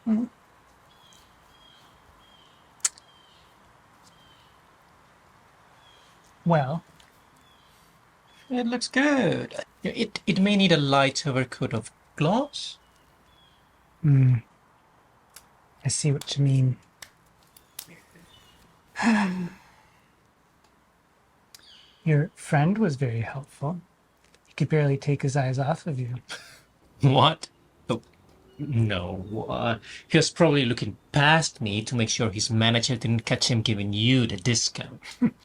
Mm. Well, It looks good. It may need a light overcoat of gloss. I see what you mean. Your friend was very helpful. He could barely take his eyes off of you. What? Oh, no. He was probably looking past me to make sure his manager didn't catch him giving you the discount.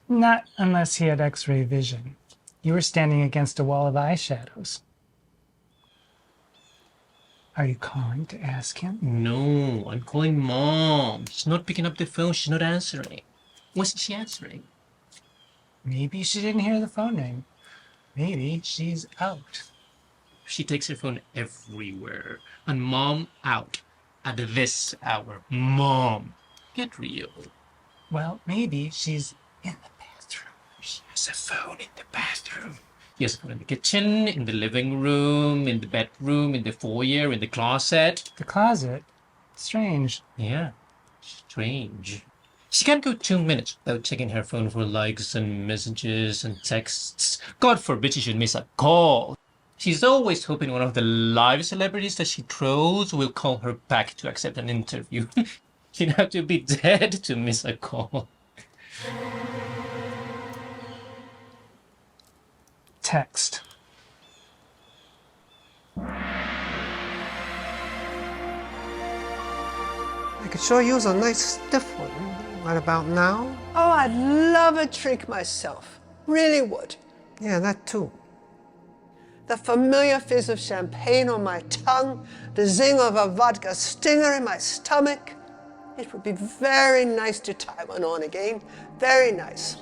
Not unless he had X-ray vision. You were standing against a wall of eyeshadows. Are you calling to ask him? No, I'm calling Mom. She's not picking up the phone. She's not answering. Wasn't she answering? Maybe she didn't hear the phone ring. Maybe she's out. She takes her phone everywhere. And Mom out. At this hour. Mom, get real. Well, maybe she's in the bathroom. She has a phone in the bathroom. She has a phone in the kitchen, in the living room, in the bedroom, in the foyer, in the closet. The closet? Strange. Yeah, strange. She can't go 2 minutes without checking her phone for likes and messages and texts. God forbid she should miss a call. She's always hoping one of the live celebrities that she trolls will call her back to accept an interview. She'd have to be dead to miss a call. Text. I could sure use a nice stiff one right about now. Oh, I'd love a drink myself. Really would. Yeah, that too. The familiar fizz of champagne on my tongue, the zing of a vodka stinger in my stomach. It would be very nice to tie one on again. Very nice.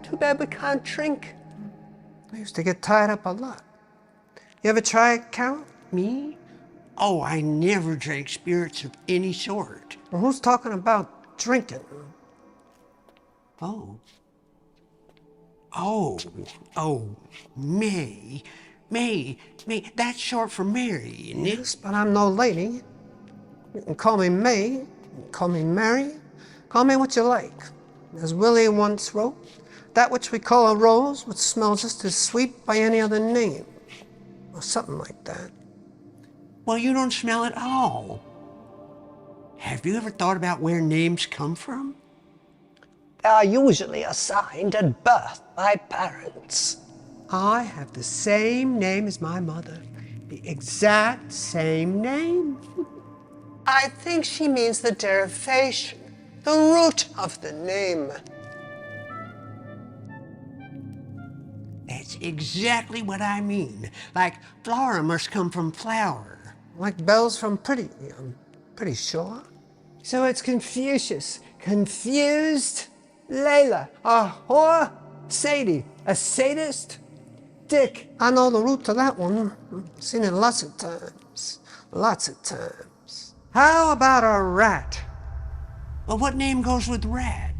Too bad we can't drink. I used to get tied up a lot. You ever try it, Carol? Me? Oh, I never drank spirits of any sort. Well, who's talking about drinking? Oh. Oh, May. May, that's short for Mary, isn't it? Yes, but I'm no lady. You can call me May, you can call me Mary, call me what you like. As Willie once wrote, that which we call a rose would smell just as sweet by any other name. Or something like that. Well, you don't smell at all. Have you ever thought about where names come from? They are usually assigned at birth by parents. I have the same name as my mother. The exact same name. I think she means the derivation, the root of the name. That's exactly what I mean. Like Flora must come from flower. Like bells from pretty, I'm pretty sure. So it's Confucius, confused, Layla, a whore, Sadie, a sadist, Dick. I know the root to that one. Seen it lots of times. Lots of times. How about a rat? Well, what name goes with rat?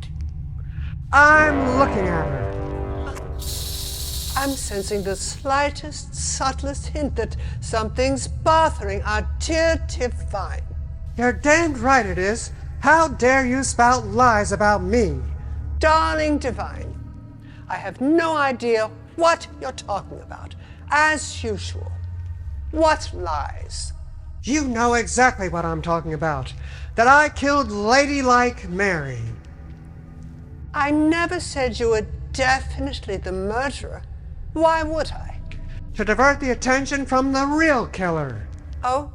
I'm looking at her. I'm sensing the slightest, subtlest hint that something's bothering our dear Divine. You're damned right it is. How dare you spout lies about me? Darling Divine, I have no idea what you're talking about, as usual. What lies? You know exactly what I'm talking about. That I killed Ladylike Mary. I never said you were definitely the murderer. Why would I? To divert the attention from the real killer. Oh?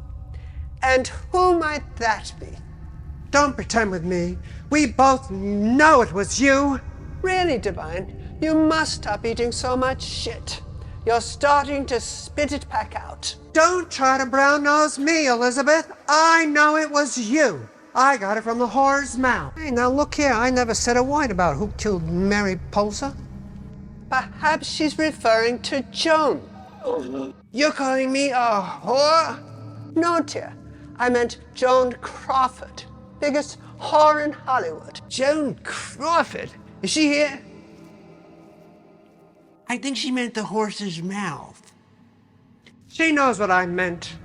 And who might that be? Don't pretend with me. We both know it was you. Really, Divine, you must stop eating so much shit. You're starting to spit it back out. Don't try to brown-nose me, Elizabeth. I know it was you. I got it from the whore's mouth. Hey, now look here. I never said a word about who killed Mary Pozah. Perhaps she's referring to Joan. You're calling me a whore? No, dear. I meant Joan Crawford, biggest whore in Hollywood. Joan Crawford? Is she here? I think she meant the horse's mouth. She knows what I meant.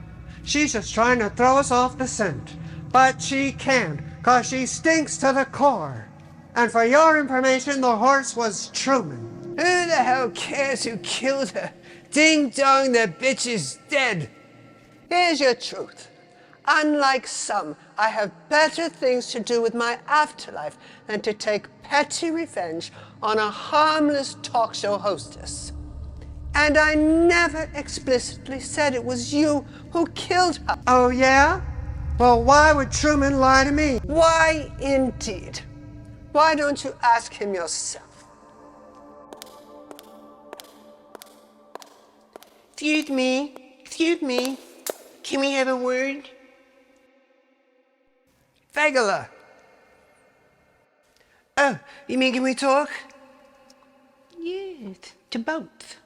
She's just trying to throw us off the scent. But she can't, 'cause she stinks to the core. And for your information, the horse was Truman. Who the hell cares who killed her? Ding dong, the bitch is dead. Here's your truth. Unlike some, I have better things to do with my afterlife than to take petty revenge on a harmless talk show hostess. And I never explicitly said it was you who killed her. Oh, yeah? Well, why would Truman lie to me? Why indeed? Why don't you ask him yourself? Excuse me. Can we have a word? Fegula. Oh, you mean can we talk? Yes, to both.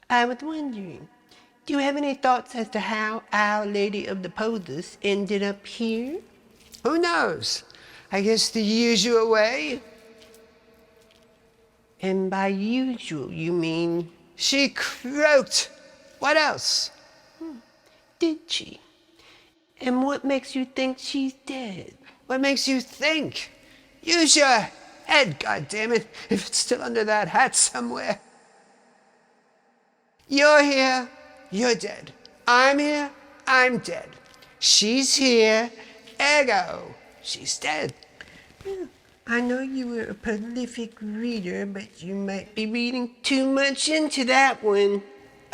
I was wondering, do you have any thoughts as to how Our Lady of the Pozahs ended up here? Who knows? I guess the usual way. And by usual, you mean... She croaked. What else? Did she? And what makes you think she's dead? What makes you think? Use your head, goddammit, if it's still under that hat somewhere. You're here, you're dead. I'm here, I'm dead. She's here, ergo, she's dead. I know you were a prolific reader, but you might be reading too much into that one.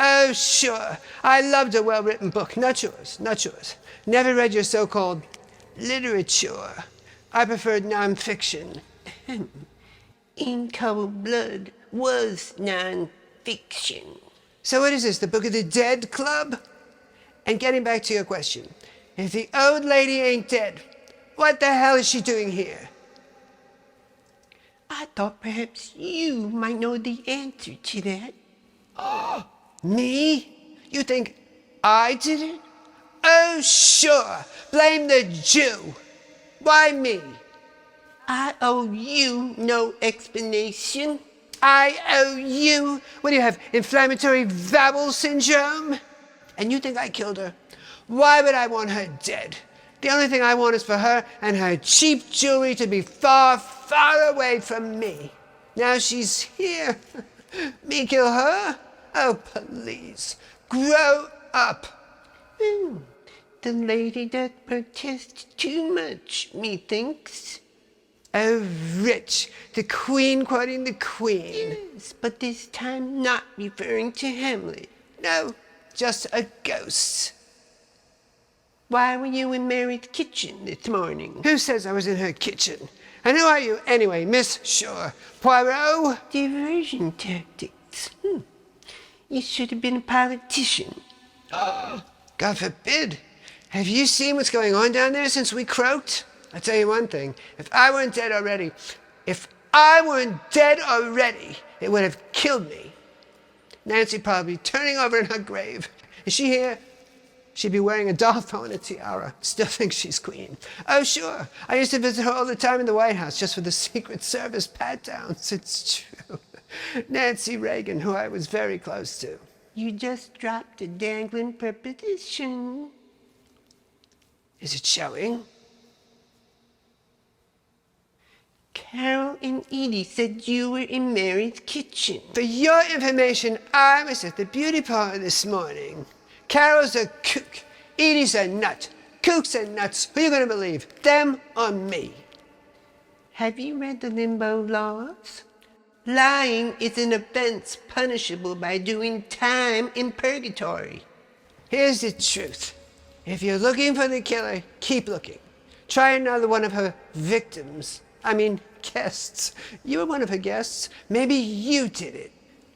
Oh, sure. I loved a well-written book. Not yours, not yours. Never read your so-called literature. I preferred non-fiction. In Cold Blood was non-fiction. So what is this, the Book of the Dead Club? And getting back to your question, if the old lady ain't dead, what the hell is she doing here? I thought perhaps you might know the answer to that. Me? You think I did it? Oh, sure. Blame the Jew. Why me? I owe you no explanation. I owe you? What do you have, inflammatory bowel syndrome? And you think I killed her? Why would I want her dead? The only thing I want is for her and her cheap jewelry to be far, far away from me. Now she's here. Me kill her? Oh, please. Grow up. The lady does protest too much, methinks. Oh, rich. The Queen quoting the Queen. Yes, but this time not referring to Hamlet. No, just a ghost. Why were you in Mary's kitchen this morning? Who says I was in her kitchen? And who are you anyway, Miss Sure? Poirot? Diversion tactics. You should have been a politician. God forbid. Have you seen what's going on down there since we croaked? I'll tell you one thing. If I weren't dead already, it would have killed me. Nancy probably turning over in her grave. Is she here? She'd be wearing a doll and a tiara. Still thinks she's queen. Oh, sure. I used to visit her all the time in the White House just for the Secret Service pat-downs. It's true. Nancy Reagan, who I was very close to. You just dropped a dangling preposition. Is it showing? Carol and Edie said you were in Mary's kitchen. For your information, I was at the beauty parlor this morning. Carol's a kook. Edie's a nut. Kooks and nuts. Who are you going to believe? Them or me? Have you read the limbo laws? Lying is an offense punishable by doing time in purgatory. Here's the truth. If you're looking for the killer, keep looking. Try another one of her victims. I mean, guests. You were one of her guests. Maybe you did it.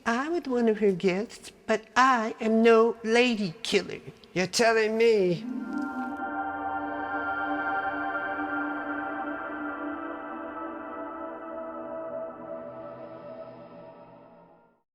I was one of her guests, but I am no lady killer. You're telling me.